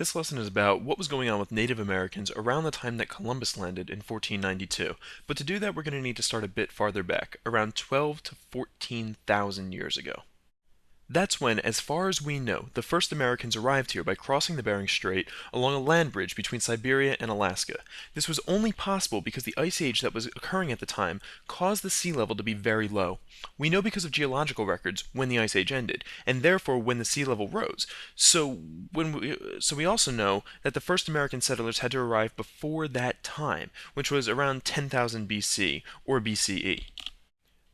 This lesson is about what was going on with Native Americans around the time that Columbus landed in 1492. But to do that, we're going to need to start a bit farther back, around 12 to 14,000 years ago. That's when, as far as we know, the first Americans arrived here by crossing the Bering Strait along a land bridge between Siberia and Alaska. This was only possible because the ice age that was occurring at the time caused the sea level to be very low. We know because of geological records when the ice age ended, and therefore when the sea level rose. So we also know that the first American settlers had to arrive before that time, which was around 10,000 BC or BCE.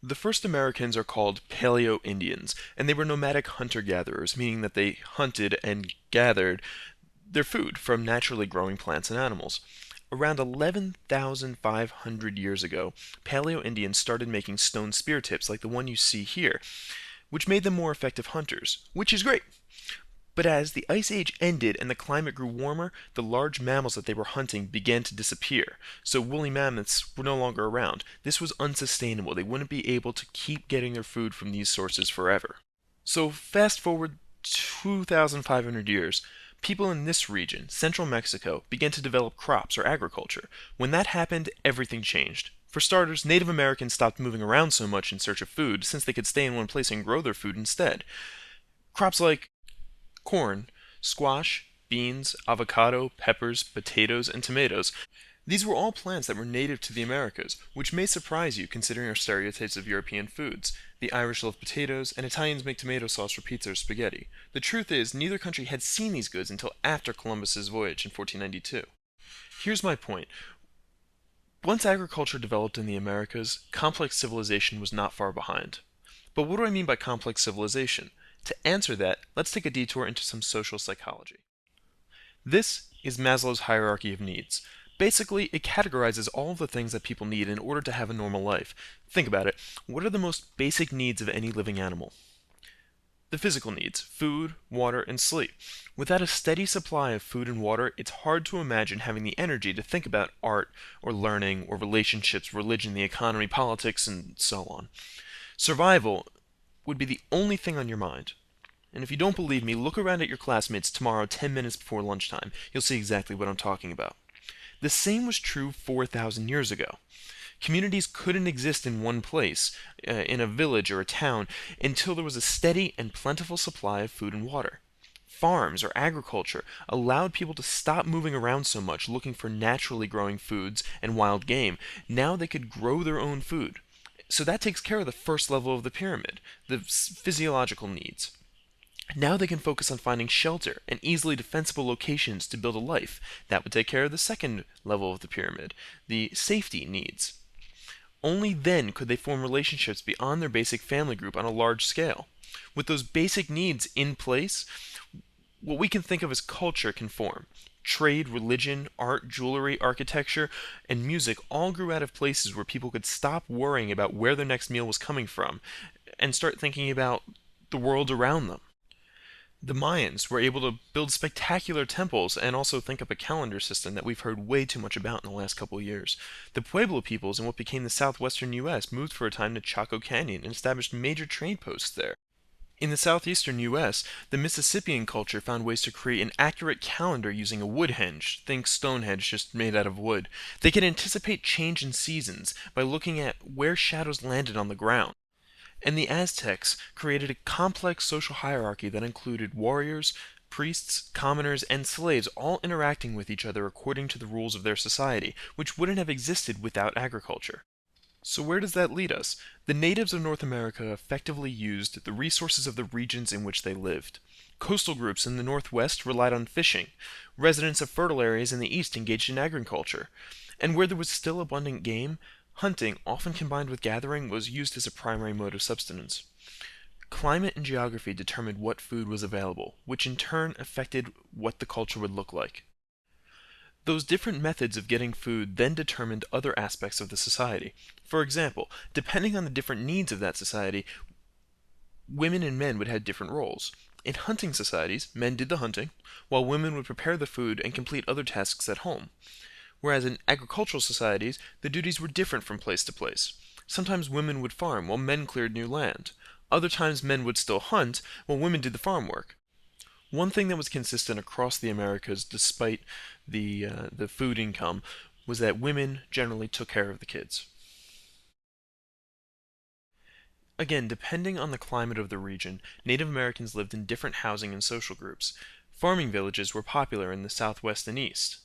The first Americans are called Paleo-Indians, and they were nomadic hunter-gatherers, meaning that they hunted and gathered their food from naturally growing plants and animals. Around 11,500 years ago, Paleo-Indians started making stone spear tips like the one you see here, which made them more effective hunters, which is great. But as the Ice Age ended and the climate grew warmer, the large mammals that they were hunting began to disappear, so woolly mammoths were no longer around. This was unsustainable. They wouldn't be able to keep getting their food from these sources forever. So fast forward 2,500 years, people in this region, central Mexico, began to develop crops or agriculture. When that happened, everything changed. For starters, Native Americans stopped moving around so much in search of food, since they could stay in one place and grow their food instead. Crops like corn, squash, beans, avocado, peppers, potatoes, and tomatoes. These were all plants that were native to the Americas, which may surprise you considering our stereotypes of European foods. The Irish love potatoes, and Italians make tomato sauce for pizza or spaghetti. The truth is, neither country had seen these goods until after Columbus's voyage in 1492. Here's my point. Once agriculture developed in the Americas, complex civilization was not far behind. But what do I mean by complex civilization? To answer that, let's take a detour into some social psychology. This is Maslow's hierarchy of needs. Basically, it categorizes all of the things that people need in order to have a normal life. Think about it. What are the most basic needs of any living animal? The physical needs: food, water, and sleep. Without a steady supply of food and water, it's hard to imagine having the energy to think about art, or learning, or relationships, religion, the economy, politics, and so on. Survival would be the only thing on your mind. And if you don't believe me, look around at your classmates tomorrow 10 minutes before lunchtime. You'll see exactly what I'm talking about. The same was true 4,000 years ago. Communities couldn't exist in one place, in a village or a town, until there was a steady and plentiful supply of food and water. Farms or agriculture allowed people to stop moving around so much looking for naturally growing foods and wild game. Now they could grow their own food. So that takes care of the first level of the pyramid, the physiological needs. Now they can focus on finding shelter and easily defensible locations to build a life. That would take care of the second level of the pyramid, the safety needs. Only then could they form relationships beyond their basic family group on a large scale. With those basic needs in place, what we can think of as culture can form. Trade, religion, art, jewelry, architecture, and music all grew out of places where people could stop worrying about where their next meal was coming from and start thinking about the world around them. The Mayans were able to build spectacular temples and also think up a calendar system that we've heard way too much about in the last couple of years. The Pueblo peoples in what became the southwestern U.S. moved for a time to Chaco Canyon and established major trade posts there. In the southeastern U.S., the Mississippian culture found ways to create an accurate calendar using a wood henge, think Stonehenge just made out of wood. They could anticipate change in seasons by looking at where shadows landed on the ground. And the Aztecs created a complex social hierarchy that included warriors, priests, commoners, and slaves all interacting with each other according to the rules of their society, which wouldn't have existed without agriculture. So where does that lead us? The natives of North America effectively used the resources of the regions in which they lived. Coastal groups in the Northwest relied on fishing. Residents of fertile areas in the East engaged in agriculture. And where there was still abundant game, hunting, often combined with gathering, was used as a primary mode of subsistence. Climate and geography determined what food was available, which in turn affected what the culture would look like. Those different methods of getting food then determined other aspects of the society. For example, depending on the different needs of that society, women and men would have different roles. In hunting societies, men did the hunting, while women would prepare the food and complete other tasks at home. Whereas in agricultural societies, the duties were different from place to place. Sometimes women would farm while men cleared new land. Other times men would still hunt while women did the farm work. One thing that was consistent across the Americas, despite the food income, was that women generally took care of the kids. Again, depending on the climate of the region, Native Americans lived in different housing and social groups. Farming villages were popular in the southwest and east.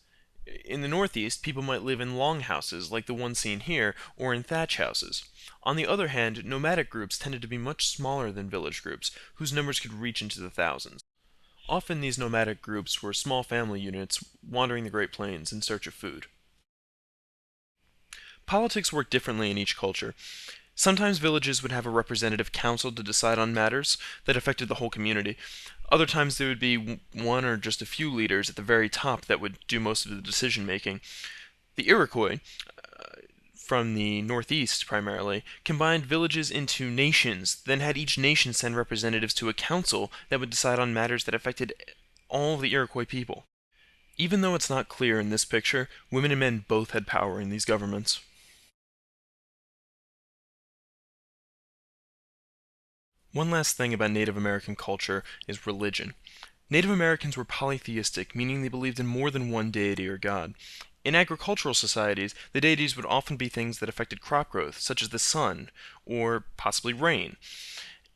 In the northeast, people might live in longhouses like the one seen here, or in thatch houses. On the other hand, nomadic groups tended to be much smaller than village groups, whose numbers could reach into the thousands. Often these nomadic groups were small family units wandering the Great Plains in search of food. Politics worked differently in each culture. Sometimes villages would have a representative council to decide on matters that affected the whole community. Other times there would be one or just a few leaders at the very top that would do most of the decision making. The Iroquois, from the northeast primarily, combined villages into nations, then had each nation send representatives to a council that would decide on matters that affected all of the Iroquois people. Even though it's not clear in this picture, women and men both had power in these governments. One last thing about Native American culture is religion. Native Americans were polytheistic, meaning they believed in more than one deity or god. In agricultural societies, the deities would often be things that affected crop growth, such as the sun, or possibly rain.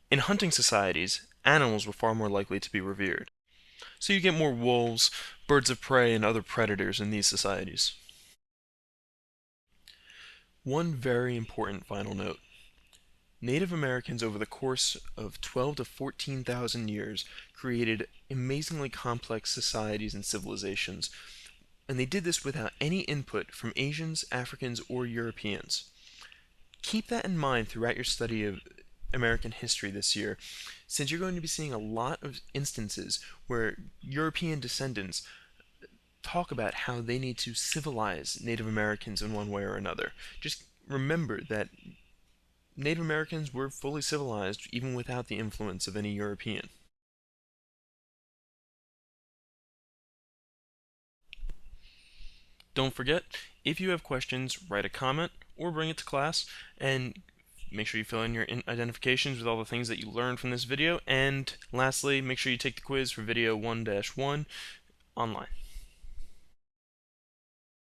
In hunting societies, animals were far more likely to be revered. So you get more wolves, birds of prey, and other predators in these societies. One very important final note. Native Americans over the course of 12 to 14,000 years created amazingly complex societies and civilizations, and they did this without any input from Asians, Africans, or Europeans. Keep that in mind throughout your study of American history this year, since you're going to be seeing a lot of instances where European descendants talk about how they need to civilize Native Americans in one way or another. Just remember that Native Americans were fully civilized even without the influence of any European. Don't forget, if you have questions, write a comment or bring it to class, and make sure you fill in your identifications with all the things that you learned from this video, and lastly, make sure you take the quiz for video 1-1 online.